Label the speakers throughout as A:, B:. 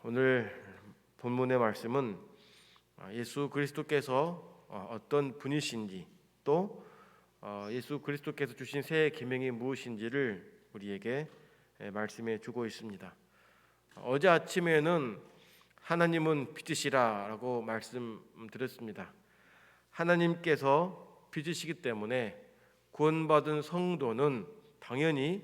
A: 오늘 본문의 말씀은 예수 그리스도께서 어떤 분이신지 또 예수 그리스도께서 주신 새 계명이 무엇인지를 우리에게 말씀해 주고 있습니다. 어제 아침에는 하나님은 빛이시라라고 말씀드렸습니다. 하나님께서 빛이시기 때문에 구원받은 성도는 당연히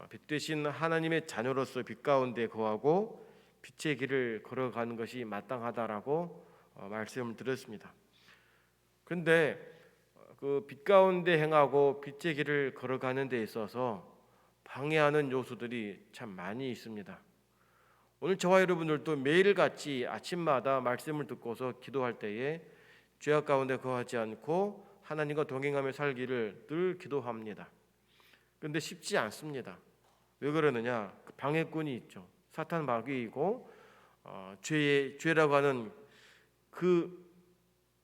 A: 빛 되신 하나님의 자녀로서 빛 가운데 거하고 빛의 길을 걸어가는 것이 마땅하다라고 말씀을 드렸습니다. 그런데 그 빛 가운데 행하고 빛의 길을 걸어가는 데 있어서 방해하는 요소들이 참 많이 있습니다. 오늘 저와 여러분들도 매일같이 아침마다 말씀을 듣고서 기도할 때에 죄악 가운데 거하지 않고 하나님과 동행하며 살기를 늘 기도합니다. 그런데 쉽지 않습니다. 왜 그러느냐? 방해꾼이 있죠. 사탄 마귀이고 죄라고 하는 그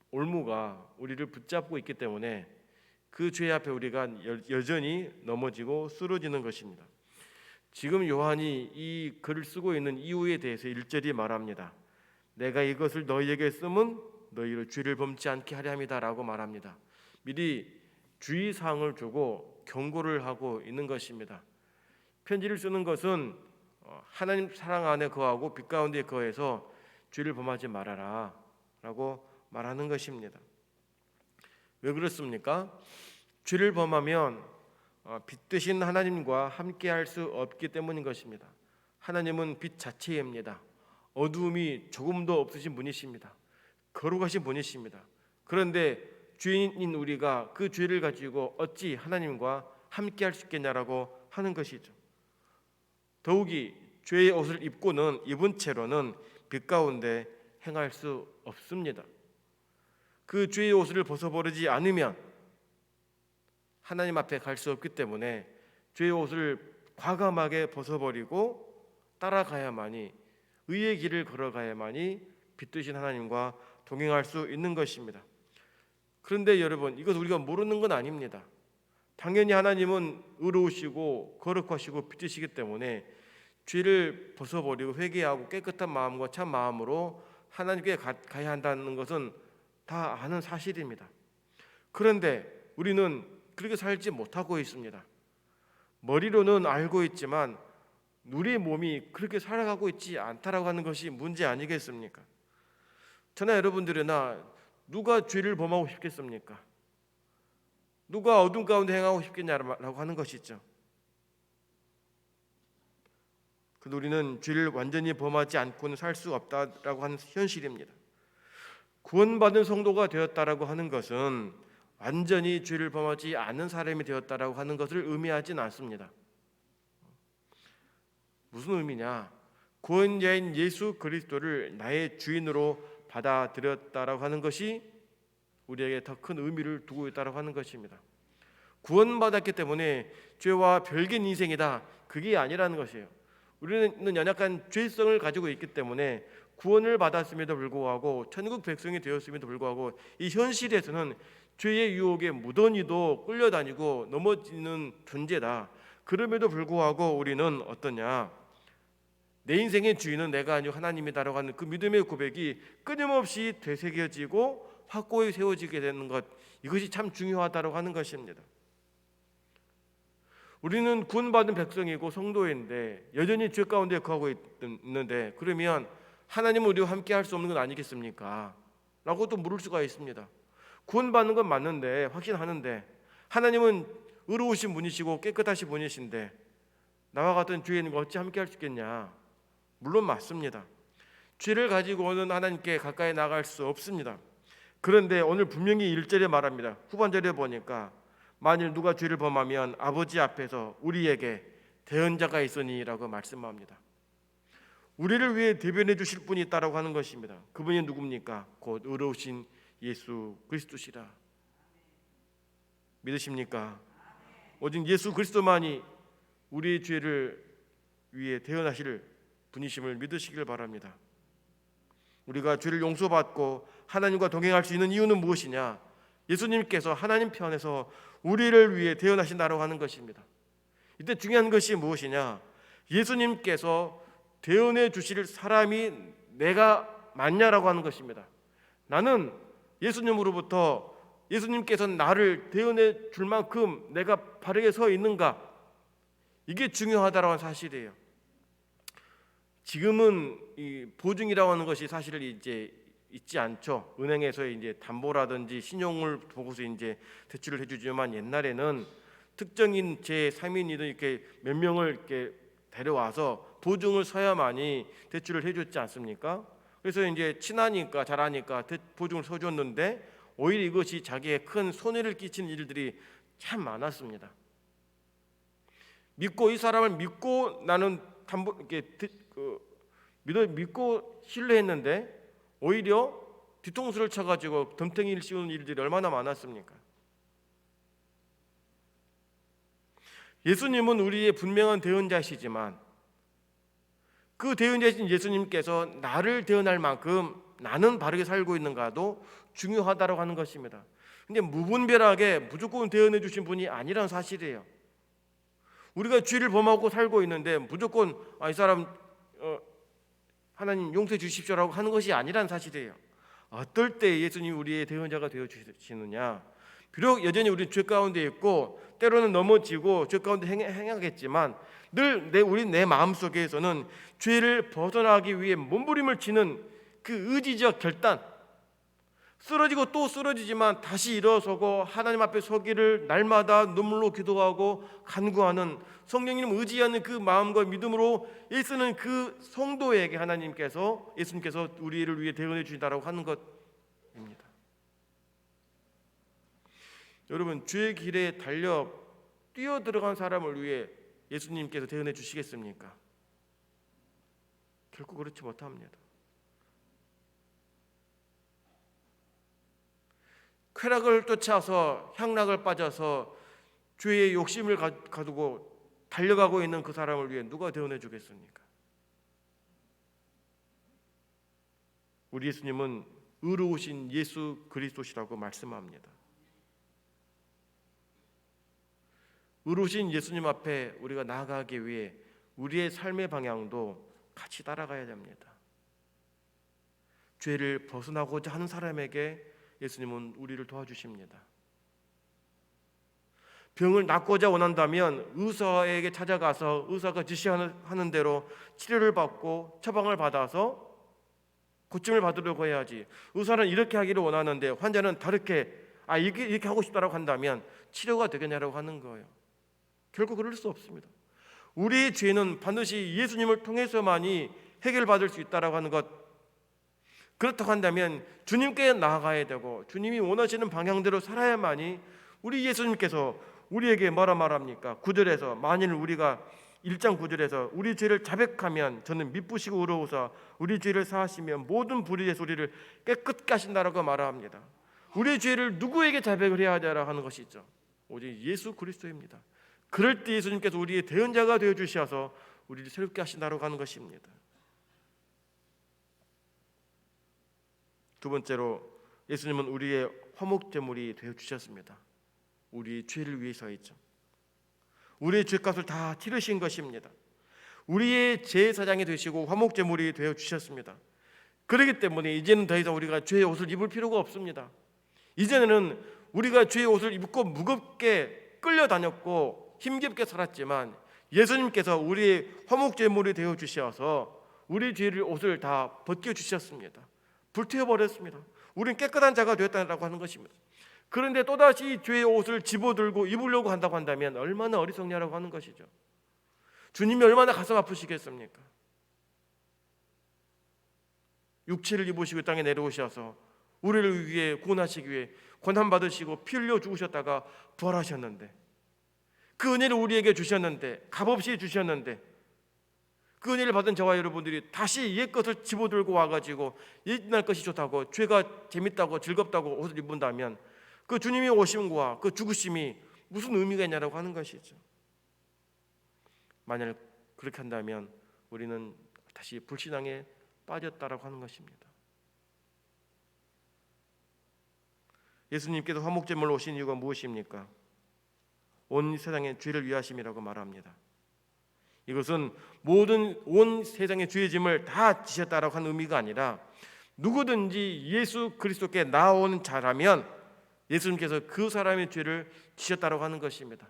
A: 올무가 우리를 붙잡고 있기 때문에 그 죄 앞에 우리가 여전히 넘어지고 쓰러지는 것입니다. 지금 요한이 이 글을 쓰고 있는 이유에 대해서 1절이 말합니다. 내가 이것을 너희에게 쓰면 너희로 죄를 범치 않게 하려 함이다라고 말합니다. 미리 주의사항을 주고 경고를 하고 있는 것입니다. 편지를 쓰는 것은 하나님 사랑 안에 거하고 빛 가운데 거해서 죄를 범하지 말아라 라고 말하는 것입니다. 왜 그렇습니까? 죄를 범하면 빛 되신 하나님과 함께할 수 없기 때문인 것입니다. 하나님은 빛 자체입니다. 어두움이 조금도 없으신 분이십니다. 거룩하신 분이십니다. 그런데 죄인인 우리가 그 죄를 가지고 어찌 하나님과 함께할 수 있겠냐라고 하는 것이죠. 더욱이 죄의 옷을 입은 채로는 빛 가운데 행할 수 없습니다. 그 죄의 옷을 벗어버리지 않으면 하나님 앞에 갈 수 없기 때문에 죄의 옷을 과감하게 벗어버리고 따라가야만이 의의 길을 걸어가야만이 빛 되신 하나님과 동행할 수 있는 것입니다. 그런데 여러분, 이것 우리가 모르는 건 아닙니다. 당연히 하나님은 의로우시고 거룩하시고 빛이시기 때문에 죄를 벗어버리고 회개하고 깨끗한 마음과 참 마음으로 하나님께 가야 한다는 것은 다 아는 사실입니다. 그런데 우리는 그렇게 살지 못하고 있습니다. 머리로는 알고 있지만 우리의 몸이 그렇게 살아가고 있지 않다라고 하는 것이 문제 아니겠습니까? 저나 여러분들이나 누가 죄를 범하고 싶겠습니까? 누가 어둠 가운데 행하고 싶겠냐라고 하는 것이죠. 그 우리는 죄를 완전히 범하지 않고는 살 수 없다라고 하는 현실입니다. 구원받은 성도가 되었다라고 하는 것은 완전히 죄를 범하지 않은 사람이 되었다라고 하는 것을 의미하지는 않습니다. 무슨 의미냐? 구원자인 예수 그리스도를 나의 주인으로 받아들였다라고 하는 것이 우리에게 더 큰 의미를 두고 있다라고 하는 것입니다. 구원받았기 때문에 죄와 별개인 인생이다, 그게 아니라는 것이에요. 우리는 연약한 죄성을 가지고 있기 때문에 구원을 받았음에도 불구하고 천국 백성이 되었음에도 불구하고 이 현실에서는 죄의 유혹에 무던히도 끌려다니고 넘어지는 존재다. 그럼에도 불구하고 우리는 어떠냐? 내 인생의 주인은 내가 아니고 하나님이다라고 하는 그 믿음의 고백이 끊임없이 되새겨지고 확고히 세워지게 되는 것, 이것이 참 중요하다고 하는 것입니다. 우리는 구원받은 백성이고 성도인데 여전히 죄 가운데 거하고 있는데 그러면 하나님은 우리와 함께 할 수 없는 건 아니겠습니까? 라고 또 물을 수가 있습니다. 구원받는 건 맞는데, 확신하는데 하나님은 의로우신 분이시고 깨끗하신 분이신데 나와 같은 죄인과 어찌 함께 할 수 있겠냐? 물론 맞습니다. 죄를 가지고는 하나님께 가까이 나갈 수 없습니다. 그런데 오늘 분명히 1절에 말합니다. 후반절에 보니까 만일 누가 죄를 범하면 아버지 앞에서 우리에게 대언자가 있으니라고 말씀합니다. 우리를 위해 대변해 주실 분이 있다라고 하는 것입니다. 그분이 누굽니까? 곧 의로우신 예수 그리스도시라. 믿으십니까? 오직 예수 그리스도만이 우리의 죄를 위해 대언하실 분이심을 믿으시길 바랍니다. 우리가 죄를 용서받고 하나님과 동행할 수 있는 이유는 무엇이냐? 예수님께서 하나님 편에서 우리를 위해 대언하신다라고 하는 것입니다. 이때 중요한 것이 무엇이냐? 예수님께서 대언해 주실 사람이 내가 맞냐라고 하는 것입니다. 나는 예수님으로부터 예수님께서 나를 대언해 줄 만큼 내가 바르게 서 있는가, 이게 중요하다라는 사실이에요. 지금은 이 보증이라고 하는 것이 사실 이제 있지 않죠. 은행에서 이제 담보라든지 신용을 보고서 이제 대출을 해주지만, 옛날에는 특정인 제3인이든 이렇게 몇 명을 이렇게 데려와서 보증을 서야만이 대출을 해줬지 않습니까? 그래서 이제 친하니까 잘하니까 보증을 서줬는데, 오히려 이것이 자기의 큰 손해를 끼치는 일들이 참 많았습니다. 믿고, 이 사람을 믿고 나는 담보 이렇게 믿고 신뢰했는데 오히려 뒤통수를 쳐가지고 덤탱이를 씌우는 일들이 얼마나 많았습니까? 예수님은 우리의 분명한 대언자시지만, 그 대언자신 예수님께서 나를 대언할 만큼 나는 바르게 살고 있는가도 중요하다고 하는 것입니다. 근데 무분별하게 무조건 대언해 주신 분이 아니라는 사실이에요. 우리가 죄를 범하고 살고 있는데 무조건 이 사람 하나님 용서해 주십시오라고 하는 것이 아니라는 사실이에요. 어떨 때 예수님이 우리의 대언자가 되어 주시느냐? 비록 여전히 우리 죄 가운데 있고 때로는 넘어지고 죄 가운데 행하겠지만, 늘 내 마음속에서는 죄를 벗어나기 위해 몸부림을 치는 그 의지적 결단, 쓰러지고 또 쓰러지지만 다시 일어서고 하나님 앞에 서기를 날마다 눈물로 기도하고 간구하는, 성령님 의지하는 그 마음과 믿음으로 애쓰는 그 성도에게 예수님께서 우리를 위해 대언해 주신다라고 하는 것입니다. 여러분, 죄의 길에 달려 뛰어 들어간 사람을 위해 예수님께서 대언해 주시겠습니까? 결코 그렇지 못합니다. 쾌락을 쫓아서 향락을 빠져서 죄의 욕심을 가두고 달려가고 있는 그 사람을 위해 누가 대언해 주겠습니까? 우리 예수님은 의로우신 예수 그리스도시라고 말씀합니다. 의로우신 예수님 앞에 우리가 나아가기 위해 우리의 삶의 방향도 같이 따라가야 됩니다. 죄를 벗어나고자 하는 사람에게 예수님은 우리를 도와주십니다. 병을 낫고자 원한다면 의사에게 찾아가서 의사가 지시하는 대로 치료를 받고 처방을 받아서 고침을 받으려고 해야지, 의사는 이렇게 하기를 원하는데 환자는 다르게 이렇게 하고 싶다라고 한다면 치료가 되겠냐라고 하는 거예요. 결코 그럴 수 없습니다. 우리의 죄는 반드시 예수님을 통해서만이 해결받을 수 있다라고 하는 것, 그렇다고 한다면 주님께 나아가야 되고 주님이 원하시는 방향대로 살아야만이 우리 예수님께서 우리에게 뭐라 말합니까? 9절에서 만일 우리가 1장 9절에서 우리 죄를 자백하면 저는 미쁘시고 의로우사 우리 죄를 사하시면 모든 불의의 소리를 깨끗게 하신다라고 말합니다. 우리의 죄를 누구에게 자백을 해야 하냐라고 하는 것이죠. 오직 예수 그리스도입니다. 그럴 때 예수님께서 우리의 대언자가 되어 주셔서 우리를 새롭게 하신다라고 하는 것입니다. 두 번째로 예수님은 우리의 화목제물이 되어 주셨습니다. 우리의 죄를 위해서이죠. 우리의 죄값을 다 치르신 것입니다. 우리의 제사장이 되시고 화목제물이 되어 주셨습니다. 그렇기 때문에 이제는 더 이상 우리가 죄의 옷을 입을 필요가 없습니다. 이제는 우리가 죄의 옷을 입고 무겁게 끌려다녔고 힘겹게 살았지만 예수님께서 우리의 화목제물이 되어 주셔서 우리 죄의 옷을 다 벗겨 주셨습니다. 불태워버렸습니다. 우리는 깨끗한 자가 되었다고 하는 것입니다. 그런데 또다시 죄의 옷을 집어들고 입으려고 한다고 한다면 얼마나 어리석냐라고 하는 것이죠. 주님이 얼마나 가슴 아프시겠습니까? 육체를 입으시고 땅에 내려오셔서 우리를 위해 구원하시기 위해 고난받으시고 피 흘려 죽으셨다가 부활하셨는데, 그 은혜를 우리에게 주셨는데, 값없이 주셨는데, 그 은혜를 받은 저와 여러분들이 다시 옛 것을 집어들고 와가지고 옛날 것이 좋다고, 죄가 재밌다고 즐겁다고 옷을 입는다면 그 주님의 오심과 그 죽으심이 무슨 의미가 있냐라고 하는 것이죠. 만약 그렇게 한다면 우리는 다시 불신앙에 빠졌다라고 하는 것입니다. 예수님께서 화목제물로 오신 이유가 무엇입니까? 온 세상의 죄를 위하심이라고 말합니다. 이것은 모든 온 세상의 죄의 짐을 다 지셨다라고 하는 의미가 아니라 누구든지 예수 그리스도께 나온 자라면 예수님께서 그 사람의 죄를 지셨다라고 하는 것입니다.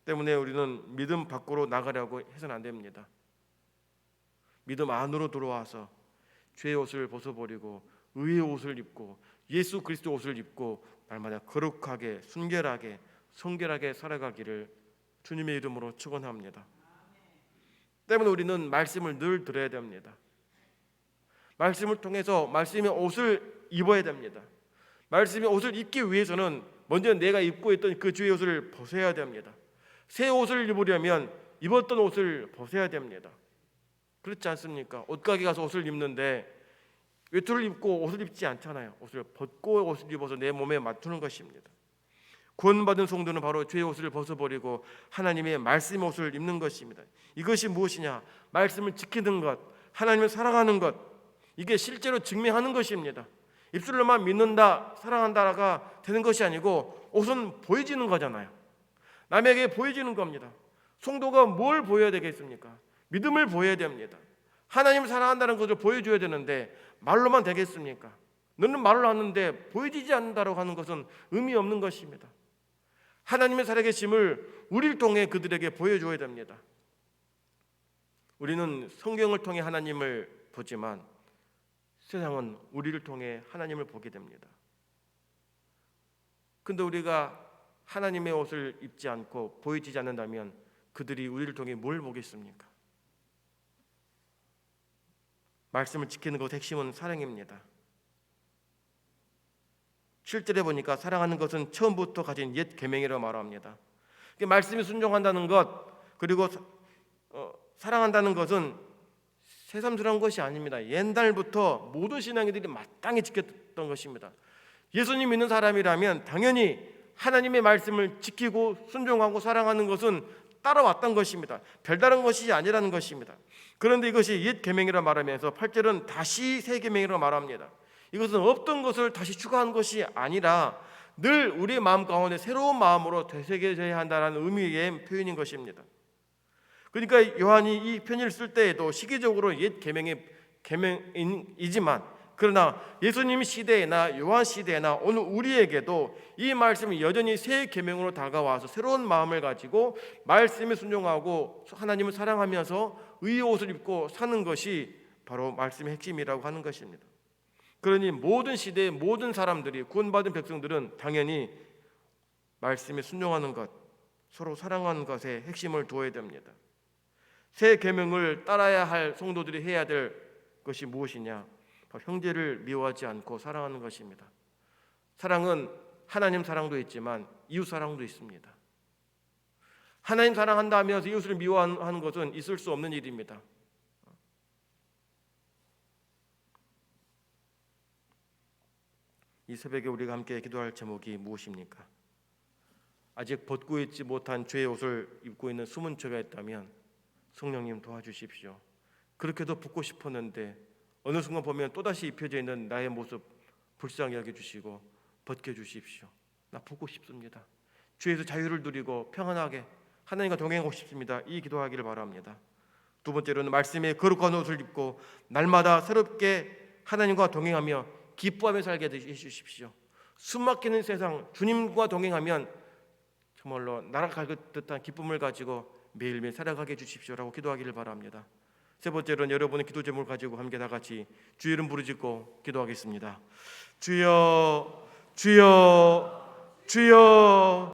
A: 때문에 우리는 믿음 밖으로 나가려고 해서는 안 됩니다. 믿음 안으로 들어와서 죄의 옷을 벗어버리고 의의 옷을 입고 예수 그리스도 옷을 입고 날마다 거룩하게 순결하게 성결하게 살아가기를 주님의 이름으로 축원합니다. 때문에 우리는 말씀을 늘 들어야 됩니다. 말씀을 통해서 말씀의 옷을 입어야 됩니다. 말씀의 옷을 입기 위해서는 먼저 내가 입고 있던 그 주의 옷을 벗어야 됩니다. 새 옷을 입으려면 입었던 옷을 벗어야 됩니다. 그렇지 않습니까? 옷가게 가서 옷을 입는데 외투를 입고 옷을 입지 않잖아요. 옷을 벗고 옷을 입어서 내 몸에 맞추는 것입니다. 구원받은 성도는 바로 죄의 옷을 벗어버리고 하나님의 말씀의 옷을 입는 것입니다. 이것이 무엇이냐? 말씀을 지키는 것, 하나님을 사랑하는 것, 이게 실제로 증명하는 것입니다. 입술로만 믿는다, 사랑한다가 되는 것이 아니고 옷은 보여지는 거잖아요. 남에게 보여지는 겁니다. 성도가 뭘 보여야 되겠습니까? 믿음을 보여야 됩니다. 하나님을 사랑한다는 것을 보여줘야 되는데 말로만 되겠습니까? 너는 말로 하는데 보여지지 않는다고 하는 것은 의미 없는 것입니다. 하나님의 살아계심을 우리를 통해 그들에게 보여줘야 됩니다. 우리는 성경을 통해 하나님을 보지만 세상은 우리를 통해 하나님을 보게 됩니다. 근데 우리가 하나님의 옷을 입지 않고 보여지지 않는다면 그들이 우리를 통해 뭘 보겠습니까? 말씀을 지키는 것 핵심은 사랑입니다. 7절에 보니까 사랑하는 것은 처음부터 가진 옛 계명이라고 말합니다. 말씀에 순종한다는 것 그리고 사랑한다는 것은 새삼스러운 것이 아닙니다. 옛날부터 모든 신앙인들이 마땅히 지켰던 것입니다. 예수님 믿는 사람이라면 당연히 하나님의 말씀을 지키고 순종하고 사랑하는 것은 따라왔던 것입니다. 별다른 것이 아니라는 것입니다. 그런데 이것이 옛 계명이라 말하면서 8절은 다시 새 계명이라고 말합니다. 이것은 없던 것을 다시 추가한 것이 아니라 늘 우리의 마음 가운데 새로운 마음으로 되새겨져야 한다는 의미의 표현인 것입니다. 그러니까 요한이 이 편지를 쓸 때에도 시기적으로 옛 계명이지만 그러나 예수님 시대나 요한 시대나 오늘 우리에게도 이 말씀이 여전히 새 계명으로 다가와서 새로운 마음을 가지고 말씀에 순종하고 하나님을 사랑하면서 의의 옷을 입고 사는 것이 바로 말씀의 핵심이라고 하는 것입니다. 그러니 모든 시대의 모든 사람들이 구원받은 백성들은 당연히 말씀에 순종하는 것, 서로 사랑하는 것에 핵심을 두어야 됩니다. 새 계명을 따라야 할 성도들이 해야 될 것이 무엇이냐? 형제를 미워하지 않고 사랑하는 것입니다. 사랑은 하나님 사랑도 있지만 이웃 사랑도 있습니다. 하나님 사랑한다 하면서 이웃을 미워하는 것은 있을 수 없는 일입니다. 이 새벽에 우리가 함께 기도할 제목이 무엇입니까? 아직 벗고 있지 못한 죄의 옷을 입고 있는 숨은 죄가 있다면 성령님 도와주십시오. 그렇게도 벗고 싶었는데 어느 순간 보면 또다시 입혀져 있는 나의 모습 불쌍히 여겨주시고 벗겨주십시오. 나 벗고 싶습니다. 죄에서 자유를 누리고 평안하게 하나님과 동행하고 싶습니다. 이 기도하기를 바랍니다. 두 번째로는 말씀의 거룩한 옷을 입고 날마다 새롭게 하나님과 동행하며 기뻐하며 살게 해주십시오. 숨막히는 세상 주님과 동행하면 정말로 날아갈 듯한 기쁨을 가지고 매일매일 살아가게 해주십시오라고 기도하기를 바랍니다. 세 번째로는 여러분의 기도 제목을 가지고 함께 다 같이 주의 이름 부르짖고 기도하겠습니다. 주여 주여 주여